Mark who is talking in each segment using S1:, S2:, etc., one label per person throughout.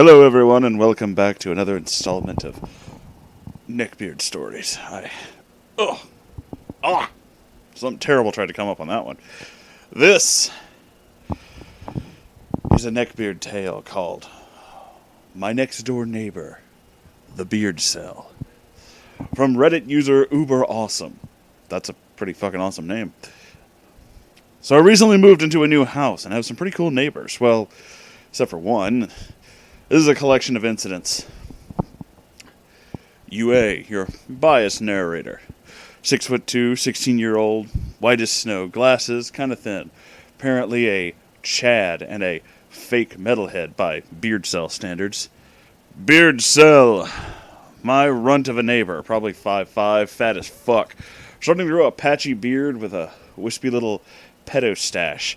S1: Hello, everyone, and welcome back to another installment of Neckbeard stories. Something terrible tried to come up on that one. This is a Neckbeard tale called My Next Door Neighbor, the Beardcel. From Reddit user Uber Awesome. That's a pretty fucking awesome name. So I recently moved into a new house and have some pretty cool neighbors. Well, except for one. This is a collection of incidents. UA, your biased narrator. 6'2", 16-year-old, white as snow, glasses, kind of thin. Apparently a Chad and a fake metalhead by Beardcel standards. Beardcel, my runt of a neighbor, probably 5'5", fat as fuck. Starting to grow a patchy beard with a wispy little pedo stash.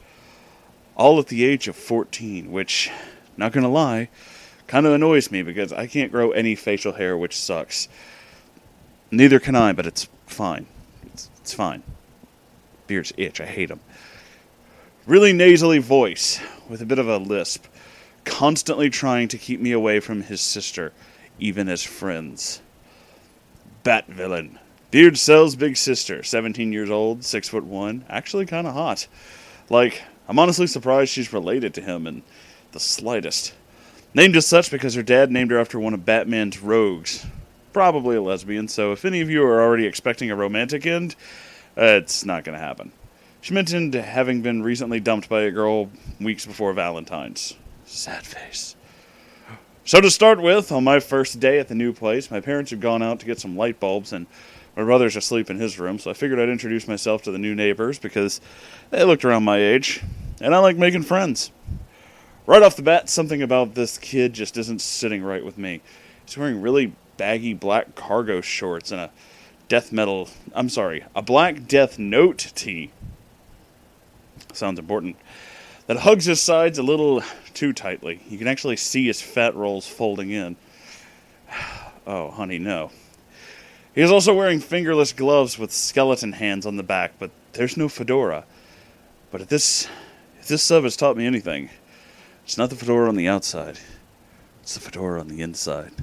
S1: All at the age of 14, which, not gonna lie, kind of annoys me because I can't grow any facial hair, which sucks. Neither can I, but it's fine. It's fine. Beards itch. I hate them. Really nasally voice with a bit of a lisp. Constantly trying to keep me away from his sister, even as friends. Bat villain. Beardcel's big sister, 17 years old, 6'1", actually kind of hot. Like, I'm honestly surprised she's related to him in the slightest. Named as such because her dad named her after one of Batman's rogues. Probably a lesbian, so if any of you are already expecting a romantic end, it's not going to happen. She mentioned having been recently dumped by a girl weeks before Valentine's. Sad face. So to start with, on my first day at the new place, my parents had gone out to get some light bulbs, and my brother's asleep in his room, so I figured I'd introduce myself to the new neighbors because they looked around my age, and I like making friends. Right off the bat, something about this kid just isn't sitting right with me. He's wearing really baggy black cargo shorts and a black Death Note tee. Sounds important. That hugs his sides a little too tightly. You can actually see his fat rolls folding in. Oh, honey, no. He is also wearing fingerless gloves with skeleton hands on the back, but there's no fedora. But if this sub has taught me anything, it's not the fedora on the outside. It's the fedora on the inside.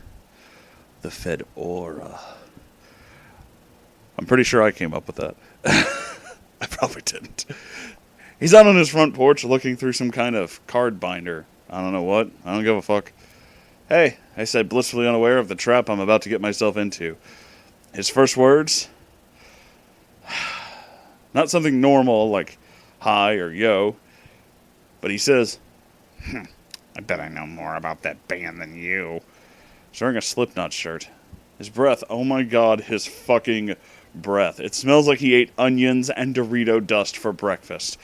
S1: The Fedora. I'm pretty sure I came up with that. I probably didn't. He's out on his front porch looking through some kind of card binder. I don't know what. I don't give a fuck. Hey, I said, blissfully unaware of the trap I'm about to get myself into. His first words? Not something normal like hi or yo. But he says, I bet I know more about that band than you. He's wearing a Slipknot shirt. His breath, oh my god, his fucking breath. It smells like he ate onions and Dorito dust for breakfast.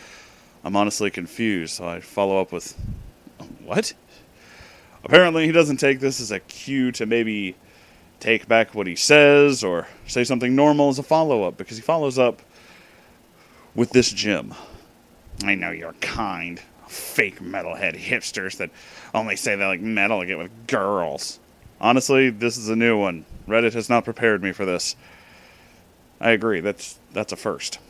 S1: I'm honestly confused, so I follow up with, what? Apparently he doesn't take this as a cue to maybe take back what he says or say something normal as a follow-up, because he follows up with this gem. I know you're kind. Fake metalhead hipsters that only say they like metal to get with girls. Honestly, this is a new one. Reddit has not prepared me for this. I agree, that's a first.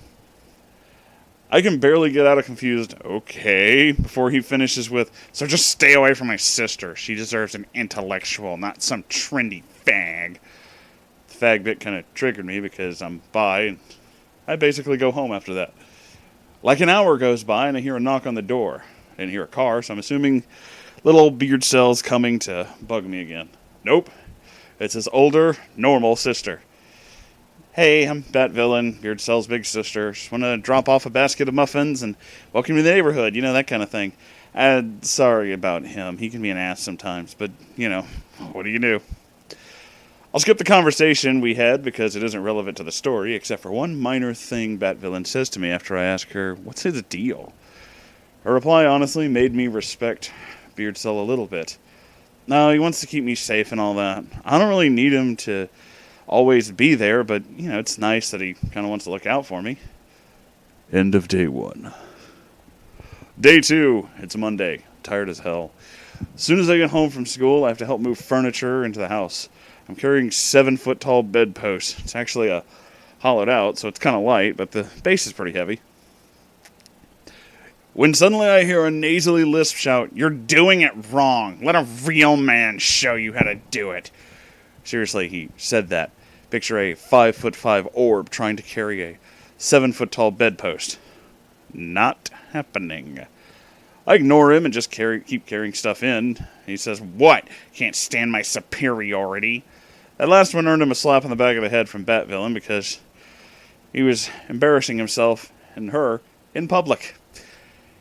S1: I can barely get out of confused, okay, before he finishes with, so just stay away from my sister. She deserves an intellectual, not some trendy fag. The fag bit kind of triggered me because I'm bi, and I basically go home after that. Like an hour goes by, and I hear a knock on the door. I didn't hear a car, so I'm assuming little old Beardcel's coming to bug me again. Nope. It's his older, normal sister. Hey, I'm Bat Villain, Beardcel's big sister. Just want to drop off a basket of muffins and welcome you to the neighborhood, that kind of thing. Sorry about him. He can be an ass sometimes, but, what do you do? I'll skip the conversation we had because it isn't relevant to the story, except for one minor thing Bat Villain says to me after I ask her, what's his deal? Her reply honestly made me respect Beardcel a little bit. No, he wants to keep me safe and all that. I don't really need him to always be there, but, it's nice that he kind of wants to look out for me. End of day 1. Day 2, it's Monday. Tired as hell. As soon as I get home from school, I have to help move furniture into the house. I'm carrying 7-foot-tall bedposts. It's actually hollowed out, so it's kind of light, but the base is pretty heavy. when suddenly I hear a nasally lisp shout, "You're doing it wrong. Let a real man show you how to do it." Seriously, he said that. Picture a 5'5" orb trying to carry a 7-foot tall bedpost. Not happening. I ignore him and just keep carrying stuff in. He says, "What? Can't stand my superiority?" That last one earned him a slap on the back of the head from Bat-Villain because he was embarrassing himself and her in public.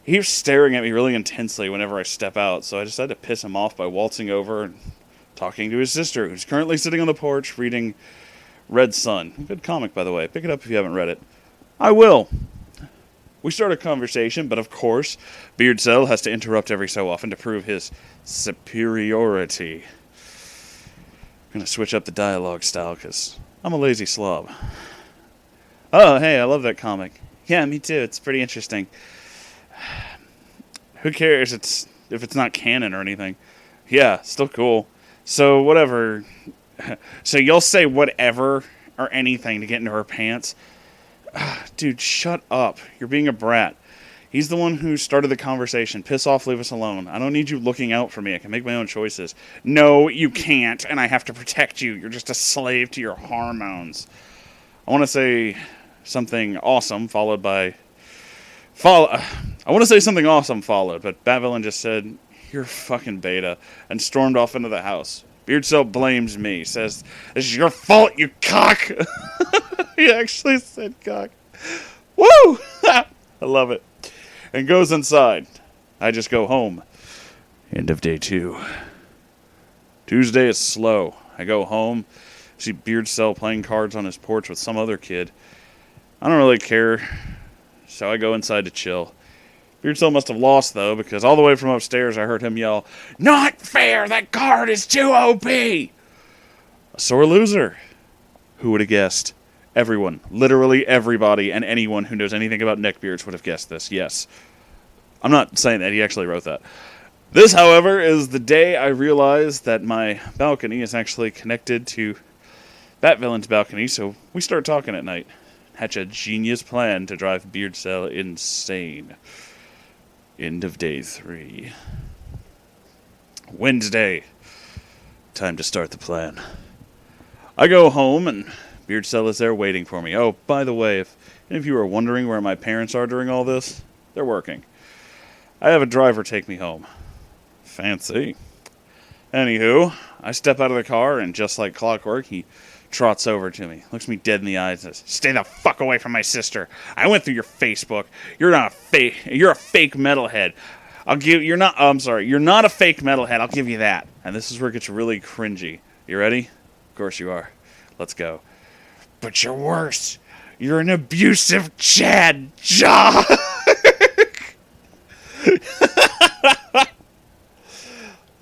S1: He was staring at me really intensely whenever I step out, so I decided to piss him off by waltzing over and talking to his sister, who's currently sitting on the porch reading Red Sun. Good comic, by the way. Pick it up if you haven't read it. I will. We start a conversation, but of course, Beardcel has to interrupt every so often to prove his superiority. I'm going to switch up the dialogue style because I'm a lazy slob. Oh, hey, I love that comic. Yeah, me too. It's pretty interesting. Who cares if it's not canon or anything? Yeah, still cool. So, whatever. So you'll say whatever or anything to get into her pants? Dude, shut up. You're being a brat. He's the one who started the conversation. Piss off, leave us alone. I don't need you looking out for me. I can make my own choices. No, you can't, and I have to protect you. You're just a slave to your hormones. I want to say something awesome followed by... I want to say something awesome followed, but Bat-Villain just said, "You're fucking beta," and stormed off into the house. Beardcel blames me, says, "This is your fault, you cock!" He actually said cock. Woo! I love it. And goes inside. I just go home. End of day 2. Tuesday is slow. I go home, see Beardcel playing cards on his porch with some other kid. I don't really care, so I go inside to chill. Beardcel must have lost, though, because all the way from upstairs I heard him yell, "Not fair! That card is too OP!" A sore loser. Who would have guessed? Everyone. Literally everybody and anyone who knows anything about neckbeards would have guessed this, yes. I'm not saying that. He actually wrote that. This, however, is the day I realized that my balcony is actually connected to Bat-Villain's balcony, so we start talking at night. Hatch a genius plan to drive Beardcel insane. End of day 3. Wednesday. Time to start the plan. I go home, and Beardcel is there waiting for me. Oh, by the way, if any of you are wondering where my parents are during all this, they're working. I have a driver take me home. Fancy. Anywho, I step out of the car, and just like clockwork, he trots over to me, looks me dead in the eyes, and says, "Stay the fuck away from my sister. I went through your Facebook. You're a fake metalhead. You're not a fake metalhead. I'll give you that." And this is where it gets really cringy. You ready? Of course you are. Let's go. "But you're worse. You're an abusive Chad jock."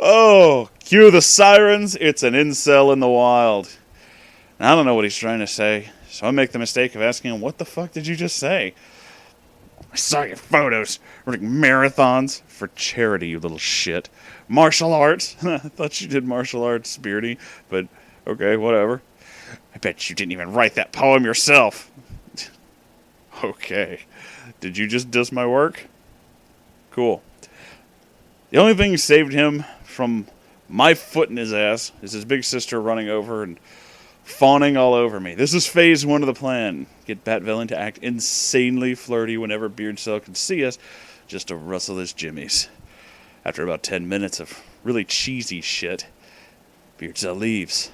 S1: Oh, cue the sirens. It's an incel in the wild. And I don't know what he's trying to say, so I make the mistake of asking him, "What the fuck did you just say?" "I saw your photos. Running marathons for charity, you little shit. Martial arts." I thought you did martial arts, Beardy, but okay, whatever. "I bet you didn't even write that poem yourself." Okay. Did you just diss my work? Cool. The only thing saved him from my foot in his ass is his big sister running over and fawning all over me. This is phase 1 of the plan. Get Bat-Villain to act insanely flirty whenever Beardcel can see us, just to rustle his jimmies. After about 10 minutes of really cheesy shit, Beardcel leaves.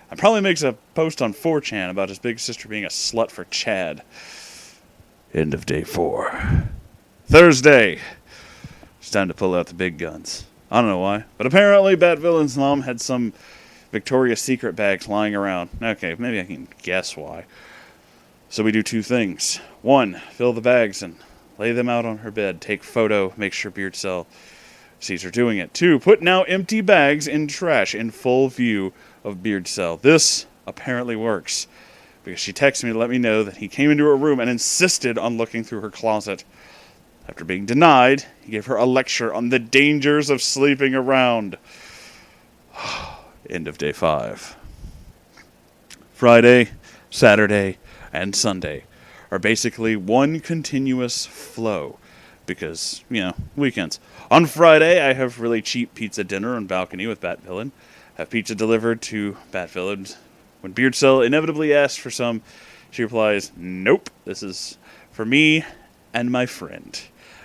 S1: And probably makes a post on 4chan about his big sister being a slut for Chad. End of day 4. Thursday. It's time to pull out the big guns. I don't know why, but apparently Bat-Villain's mom had some Victoria's Secret bags lying around. Okay, maybe I can guess why. So we do 2 things. 1, fill the bags and lay them out on her bed. Take photo, make sure Beardcel sees her doing it. 2, put now empty bags in trash in full view of Beardcel. This apparently works, because she texted me to let me know that he came into her room and insisted on looking through her closet. After being denied, he gave her a lecture on the dangers of sleeping around. End of day 5. Friday, Saturday, and Sunday are basically one continuous flow. because, weekends. On Friday, I have really cheap pizza dinner on balcony with Bat Villain. Have pizza delivered to Bat Villain. When Beardcel inevitably asks for some, she replies, "Nope, this is for me and my friend,"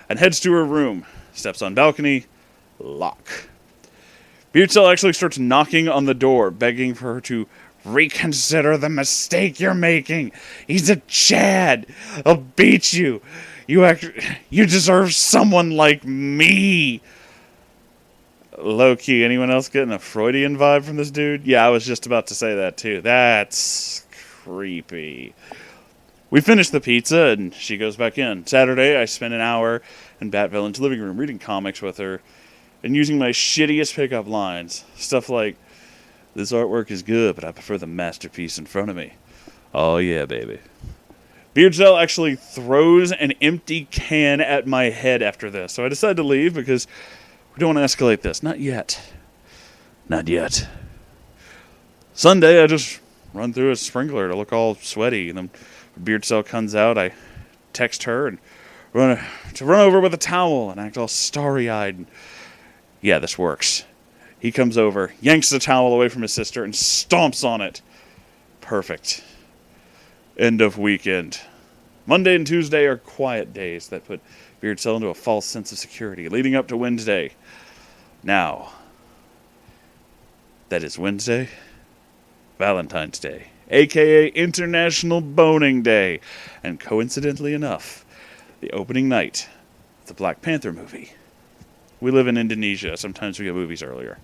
S1: and heads to her room. Steps on balcony, lock. Beardcel actually starts knocking on the door, begging for her to reconsider the mistake you're making. He's a Chad. I'll beat you. You deserve someone like me. Low-key, anyone else getting a Freudian vibe from this dude? Yeah, I was just about to say that too. That's creepy. We finish the pizza and she goes back in. Saturday, I spend an hour in Bat Villain's living room reading comics with her and using my shittiest pickup lines. Stuff like, "This artwork is good, but I prefer the masterpiece in front of me." Oh yeah, baby. Beardcel actually throws an empty can at my head after this, so I decide to leave because we don't want to escalate this. Not yet. Not yet. Sunday, I just run through a sprinkler to look all sweaty, and then when Beardcel comes out, I text her and run over with a towel and act all starry-eyed. And yeah, this works. He comes over, yanks the towel away from his sister, and stomps on it. Perfect. End of weekend. Monday and Tuesday are quiet days that put Beardcel into a false sense of security, leading up to Wednesday. Now, that is Wednesday, Valentine's Day, a.k.a. International Boning Day, and coincidentally enough, the opening night of the Black Panther movie. We live in Indonesia. Sometimes we get movies earlier.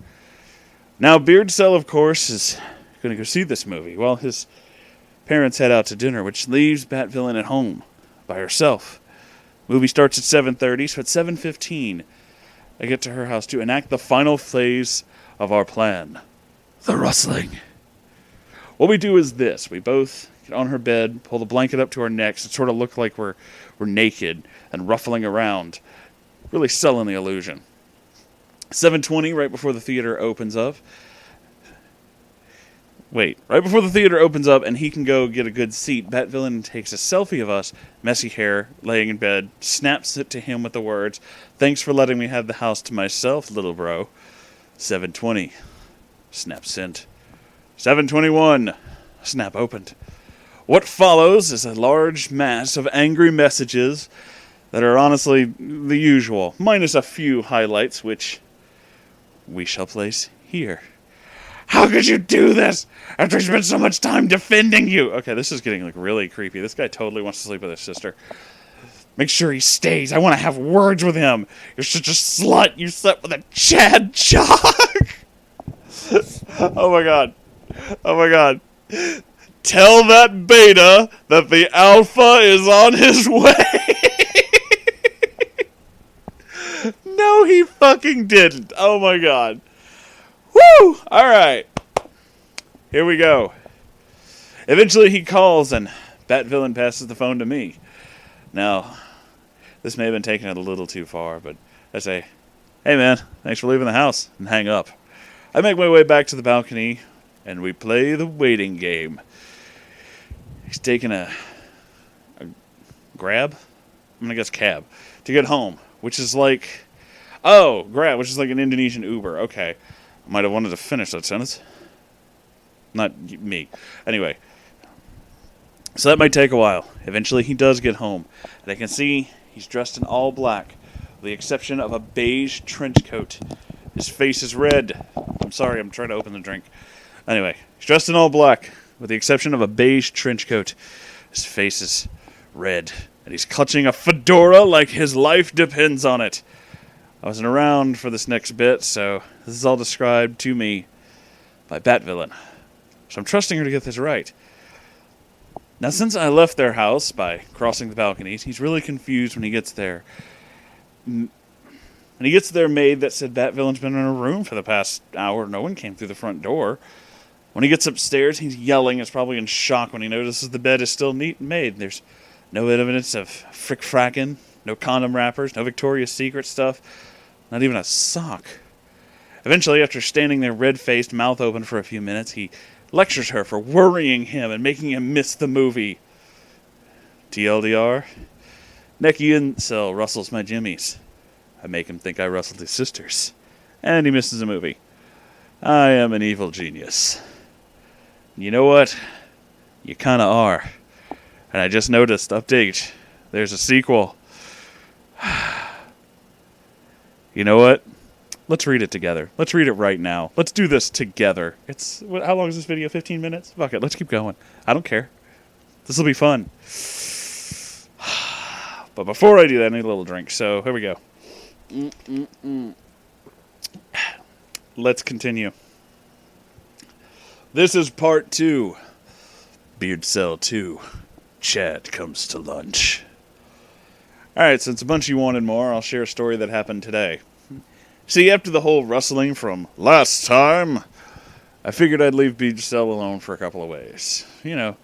S1: Now, Beardcel, of course, is going to go see this movie while his parents head out to dinner, which leaves Bat Villain at home by herself. Movie starts at 7:30, so at 7:15, I get to her house to enact the final phase of our plan. The rustling. What we do is this. We both get on her bed, pull the blanket up to our necks, and sort of look like we're naked and ruffling around, really selling the illusion. 7:20, right before the theater opens up. Right before the theater opens up and he can go get a good seat, Bat Villain takes a selfie of us, messy hair, laying in bed, snaps it to him with the words, "Thanks for letting me have the house to myself, little bro." 7:20. Snap sent. 7:21. Snap opened. What follows is a large mass of angry messages that are honestly the usual, minus a few highlights, which we shall place here. "How could you do this after I spent so much time defending you?" Okay, this is getting really creepy. This guy totally wants to sleep with his sister. "Make sure he stays. I want to have words with him. You're such a slut. You slept with a Chad Chalk." Oh my god. Oh my god. "Tell that beta that the alpha is on his way." No, he fucking didn't. Oh my god. Woo! Alright. Here we go. Eventually he calls and Bat Villain passes the phone to me. Now, this may have been taken a little too far, but I say, "Hey man, thanks for leaving the house," and hang up. I make my way back to the balcony and we play the waiting game. He's taking a grab? I'm gonna guess cab. To get home, which is like... Oh, grab, which is like an Indonesian Uber. Okay. I might have wanted to finish that sentence. Not me. Anyway. So that might take a while. Eventually he does get home. And I can see he's dressed in all black, with the exception of a beige trench coat. His face is red. I'm sorry, I'm trying to open the drink. Anyway, he's dressed in all black, with the exception of a beige trench coat. His face is red. And he's clutching a fedora like his life depends on it. I wasn't around for this next bit, so this is all described to me by Bat Villain. So I'm trusting her to get this right. Now, since I left their house by crossing the balconies, he's really confused when he gets there. And he gets their maid that said Bat Villain's been in her room for the past hour. No one came through the front door. When he gets upstairs, he's yelling. He's probably in shock when he notices the bed is still neat and made. There's no evidence of frick-fracking, no condom wrappers, no Victoria's Secret stuff, not even a sock. Eventually, after standing there red-faced, mouth open for a few minutes, he lectures her for worrying him and making him miss the movie. TLDR, Beardcel rustles my jimmies. I make him think I rustled his sisters. And he misses a movie. I am an evil genius. You know what? You kinda are. And I just noticed, update, there's a sequel. You know what? Let's read it together. Let's read it right now. Let's do this together. How long is this video? 15 minutes? Fuck it, let's keep going. I don't care. This will be fun. But before I do that, I need a little drink. So, here we go. Let's continue. This is part 2. Beardcel 2. Chad comes to lunch. Alright, since a bunch of you wanted more, I'll share a story that happened today. See, after the whole rustling from last time, I figured I'd leave Beardcel alone for a couple of ways. You know,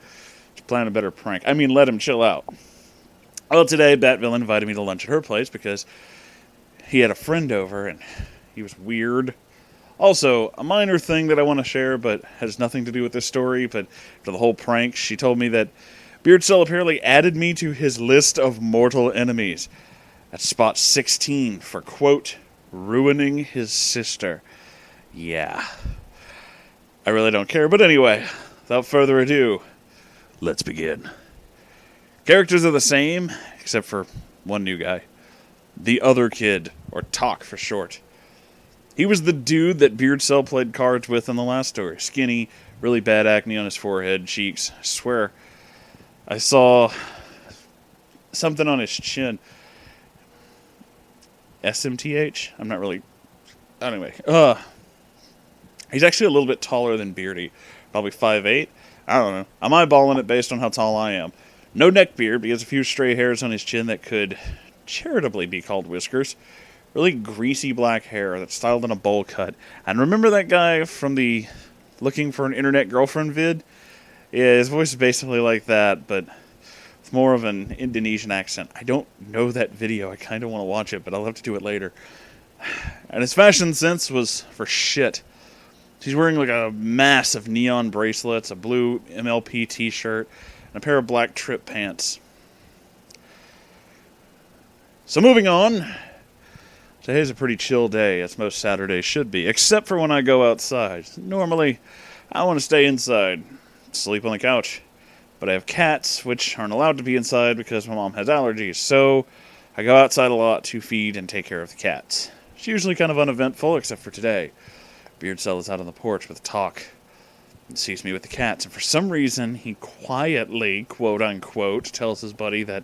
S1: to plan a better prank. I mean, let him chill out. Well, today, Batville invited me to lunch at her place because he had a friend over and he was weird. Also, a minor thing that I want to share, but has nothing to do with this story, but for the whole prank, she told me that Beardcel apparently added me to his list of mortal enemies at spot 16 for, quote, ruining his sister. Yeah. I really don't care, but anyway, without further ado, let's begin. Characters are the same, except for one new guy. The other kid, or Talk for short. He was the dude that Beardcel played cards with in the last story. Skinny, really bad acne on his forehead, cheeks. I swear, I saw something on his chin. SMTH? I'm not really... Anyway, he's actually a little bit taller than Beardy. Probably 5'8". I don't know. I'm eyeballing it based on how tall I am. No neckbeard, because a few stray hairs on his chin that could charitably be called whiskers. Really greasy black hair that's styled in a bowl cut. And remember that guy from the Looking for an Internet Girlfriend vid? Yeah, his voice is basically like that, but with more of an Indonesian accent. I don't know that video. I kind of want to watch it, but I'll have to do it later. And his fashion sense was for shit. He's wearing like a mass of neon bracelets, a blue MLP t-shirt, and a pair of black trip pants. So moving on. Today's a pretty chill day, as most Saturdays should be, except for when I go outside. Normally, I want to stay inside, sleep on the couch. But I have cats, which aren't allowed to be inside because my mom has allergies, so I go outside a lot to feed and take care of the cats. It's usually kind of uneventful, except for today. Beardcel is out on the porch with Talk and sees me with the cats, and for some reason, he quietly, quote-unquote, tells his buddy that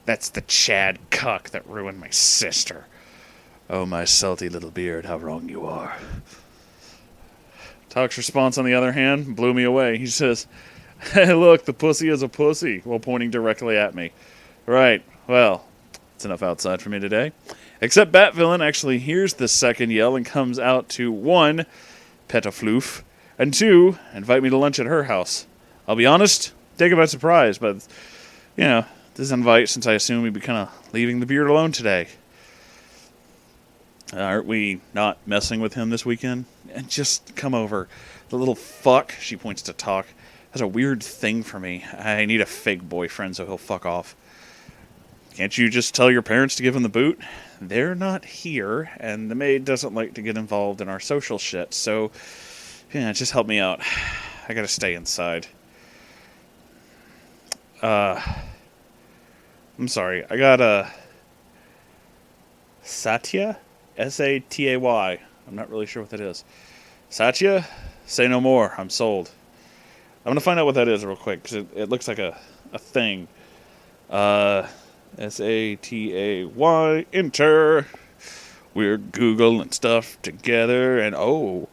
S1: that's the Chad cuck that ruined my sister. Oh, my salty little beard, how wrong you are. Talk's response, on the other hand, blew me away. He says, hey, look, the pussy is a pussy, while pointing directly at me. Right, well, it's enough outside for me today. Except Batvillain actually hears the second yell and comes out to 1, pet a floof, and 2, invite me to lunch at her house. I'll be honest, taken by surprise, but, you know, this invite, since I assume we'd be kind of leaving the beard alone today. Aren't we not messing with him this weekend? And just come over. The little fuck, she points to Talk, has a weird thing for me. I need a fake boyfriend so he'll fuck off. Can't you just tell your parents to give him the boot? They're not here, and the maid doesn't like to get involved in our social shit, so, yeah, just help me out. I gotta stay inside. I'm sorry, I got a Satya? S-A-T-A-Y. I'm not really sure what that is. Satya? Say no more. I'm sold. I'm going to find out what that is real quick, because it looks like a thing. S-A-T-A-Y. Enter. We're Googling stuff together, and ooh.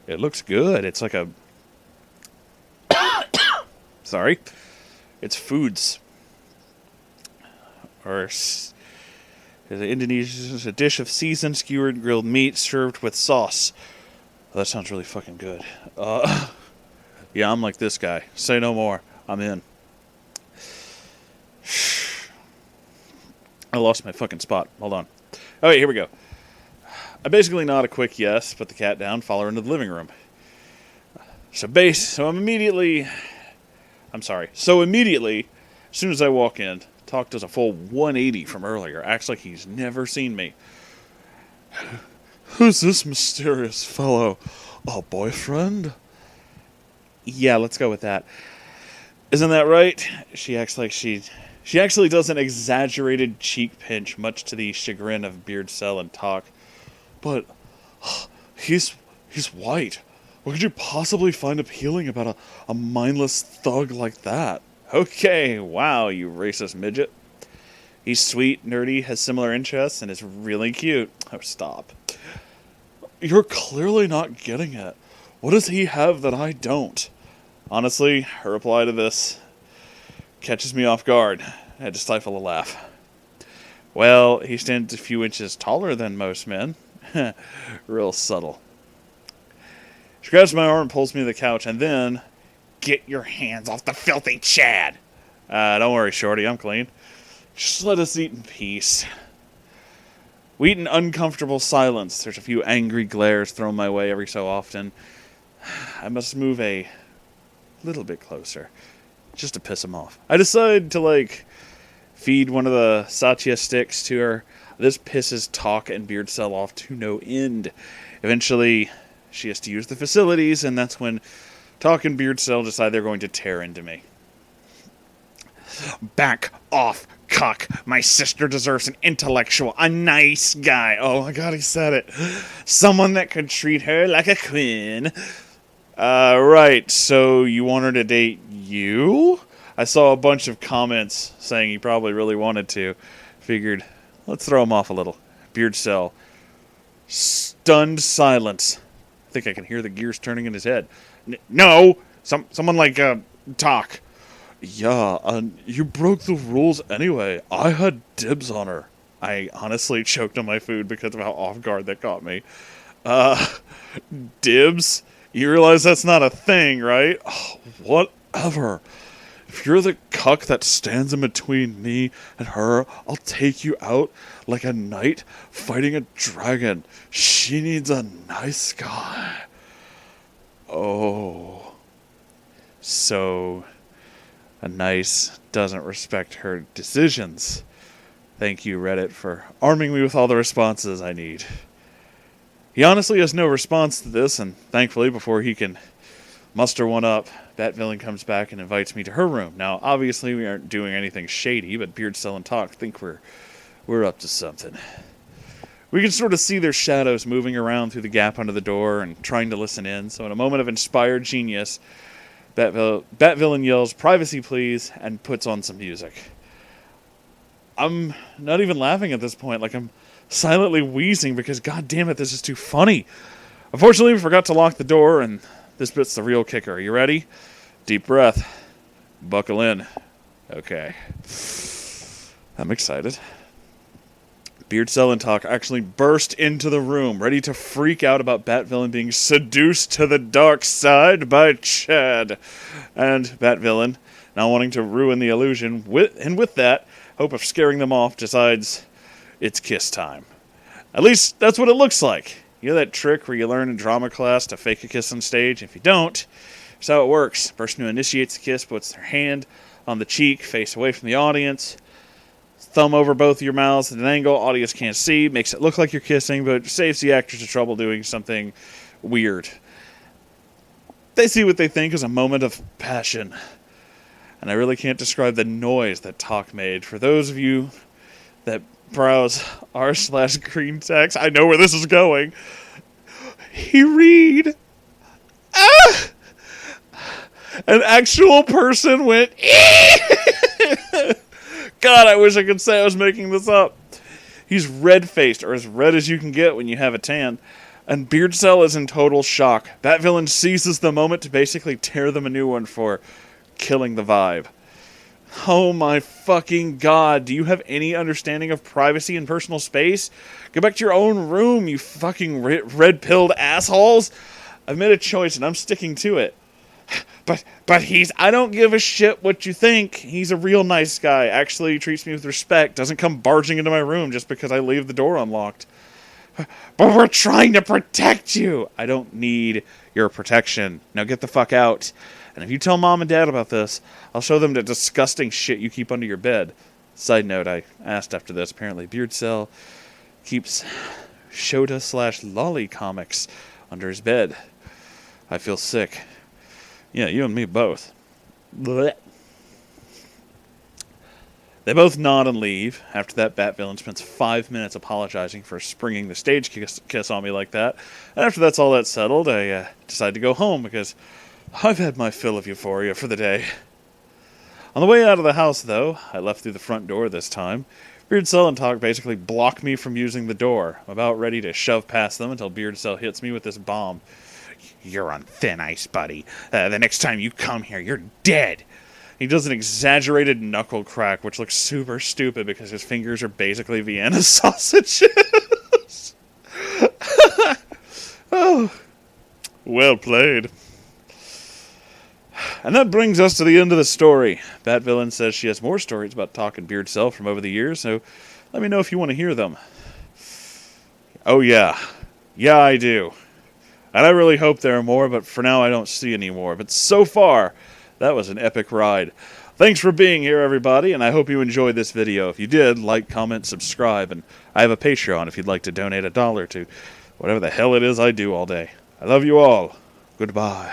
S1: It looks good. It's like a... Sorry. It's foods. Or... Indonesia is a dish of seasoned, skewered, grilled meat served with sauce. Well, that sounds really fucking good. Yeah, I'm like this guy. Say no more. I'm in. I lost my fucking spot. Hold on. Oh, wait, here we go. I basically nod a quick yes, put the cat down, follow her into the living room. So immediately, as soon as I walk in, Talk does a full 180 from earlier. Acts like he's never seen me. Who's this mysterious fellow? A boyfriend? Yeah, let's go with that. Isn't that right? She acts like she actually does an exaggerated cheek pinch, much to the chagrin of Beardcel and Talk. But he's white. What could you possibly find appealing about a mindless thug like that? Okay, wow, you racist midget. He's sweet, nerdy, has similar interests, and is really cute. Oh, stop. You're clearly not getting it. What does he have that I don't? Honestly, her reply to this catches me off guard. I had to stifle a laugh. Well, he stands a few inches taller than most men. Real subtle. She grabs my arm and pulls me to the couch, and then... Get your hands off the filthy Chad! Don't worry, Shorty, I'm clean. Just let us eat in peace. We eat in uncomfortable silence. There's a few angry glares thrown my way every so often. I must move a little bit closer, just to piss him off. I decide to, feed one of the Satya sticks to her. This pisses Talk and Beardcel off to no end. Eventually, she has to use the facilities, and that's when Talk and Beardcel decide they're going to tear into me. Back off, cuck. My sister deserves an intellectual, a nice guy. Oh my god, he said it. Someone that could treat her like a queen. Right, so you want her to date you? I saw a bunch of comments saying he probably really wanted to. Figured, let's throw him off a little. Beardcel. Stunned silence. I think I can hear the gears turning in his head. No! Someone like, Talk. Yeah, you broke the rules anyway. I had dibs on her. I honestly choked on my food because of how off guard that caught me. Dibs? You realize that's not a thing, right? Oh, whatever. If you're the cuck that stands in between me and her, I'll take you out like a knight fighting a dragon. She needs a nice guy. Oh. So, a nice doesn't respect her decisions. Thank you, Reddit, for arming me with all the responses I need. He honestly has no response to this, and thankfully, before he can muster one up, Batvillain comes back and invites me to her room. Now, obviously, we aren't doing anything shady, but Beardcel and Talk think we're up to something. We can sort of see their shadows moving around through the gap under the door and trying to listen in, so in a moment of inspired genius, Batvillain yells, "Privacy, please," and puts on some music. I'm not even laughing at this point, I'm silently wheezing because, god damn it, this is too funny. Unfortunately, we forgot to lock the door, and this bit's the real kicker. Are you ready? Deep breath. Buckle in. Okay. I'm excited. Beardcel and Talk actually burst into the room, ready to freak out about Batvillain being seduced to the dark side by Chad. And Batvillain, not wanting to ruin the illusion, with that hope of scaring them off, decides it's kiss time. At least that's what it looks like. You know that trick where you learn in drama class to fake a kiss on stage? If you don't, here's how it works. The person who initiates the kiss puts their hand on the cheek, face away from the audience, thumb over both of your mouths at an angle audience can't see, makes it look like you're kissing, but saves the actors the trouble doing something weird. They see what they think is a moment of passion. And I really can't describe the noise that Talk made. For those of you that browse r/green text, I know where this is going. He read. Ah! An actual person went. God, I wish I could say I was making this up. He's red-faced, or as red as you can get when you have a tan. And Beardcel is in total shock. Batvillain seizes the moment to basically tear them a new one for killing the vibe. Oh my fucking god, do you have any understanding of privacy and personal space? Go back to your own room, you fucking red-pilled assholes. I've made a choice and I'm sticking to it. But I don't give a shit what you think. He's a real nice guy, actually treats me with respect, doesn't come barging into my room just because I leave the door unlocked. But we're trying to protect you. I don't need your protection. Now get the fuck out. And if you tell Mom and Dad about this, I'll show them the disgusting shit you keep under your bed. Side note, I asked after this. Apparently, Beardcel keeps Shota/Lolly comics under his bed. I feel sick. Yeah, you and me both. Blech. They both nod and leave. After that, Bat Villain spends 5 minutes apologizing for springing the stage kiss on me like that. And after that's all that settled, I decide to go home because I've had my fill of euphoria for the day. On the way out of the house, though, I left through the front door this time. Beardcel and Talk basically block me from using the door. I'm about ready to shove past them until Beardcel hits me with this bomb. You're on thin ice, buddy. The next time you come here, you're dead. He does an exaggerated knuckle crack, which looks super stupid because his fingers are basically Vienna sausages. Oh, well played. And that brings us to the end of the story. Bat Villain says she has more stories about Talk and Beardcel from over the years, so let me know if you want to hear them. Oh yeah. Yeah, I do. And I really hope there are more, but for now I don't see any more. But so far, that was an epic ride. Thanks for being here, everybody, and I hope you enjoyed this video. If you did, like, comment, subscribe, and I have a Patreon if you'd like to donate $1 to whatever the hell it is I do all day. I love you all. Goodbye.